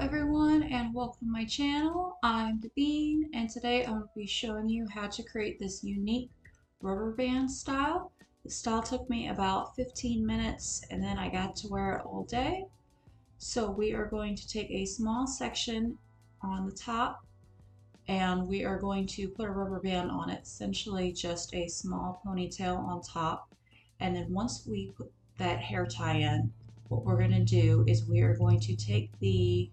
everyone and welcome to my channel. I'm Devine and today I'm going to be showing you how to create this unique rubber band style. The style took me about 15 minutes and then I got to wear it all day. So we are going to take a small section on the top and we are going to put a rubber band on it, essentially just a small ponytail on top. And then once we put that hair tie in, what we're going to do is we are going to take the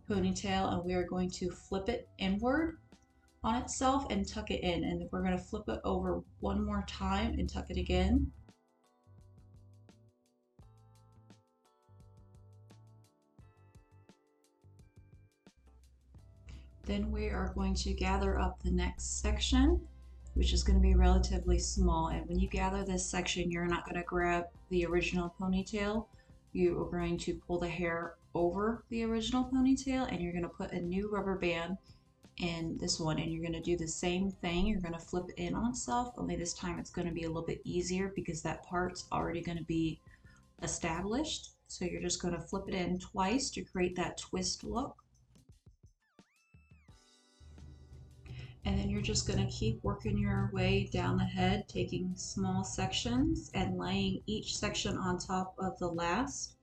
ponytail and we are going to flip it inward on itself and tuck it in, and we're going to flip it over one more time and tuck it again. Then we are going to gather up the next section, which is going to be relatively small, and when you gather this section you're not going to grab the original ponytail. You are going to pull the hair over the original ponytail and you're going to put a new rubber band in this one, and you're going to do the same thing. You're going to flip it in on itself, only this time it's going to be a little bit easier because that part's already going to be established. So you're just going to flip it in twice to create that twist look. And then you're just going to keep working your way down the head, taking small sections and laying each section on top of the last.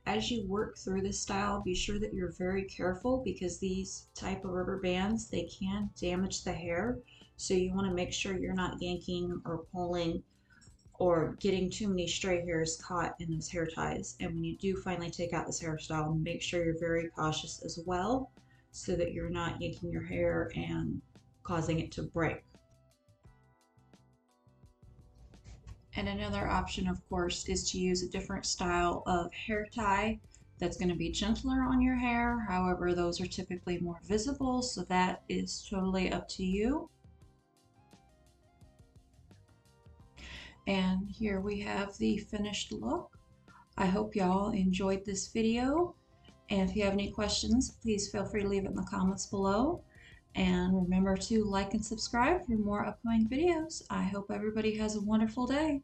As you work through this style, be sure that you're very careful because these type of rubber bands, they can damage the hair. So you want to make sure you're not yanking or pulling or getting too many stray hairs caught in those hair ties. And when you do finally take out this hairstyle, make sure you're very cautious as well so that you're not yanking your hair and causing it to break. And another option, of course, is to use a different style of hair tie that's going to be gentler on your hair. However, those are typically more visible, so that is totally up to you. And here we have the finished look. I hope y'all enjoyed this video. And if you have any questions, please feel free to leave it in the comments below. And remember to like and subscribe for more upcoming videos. I hope everybody has a wonderful day.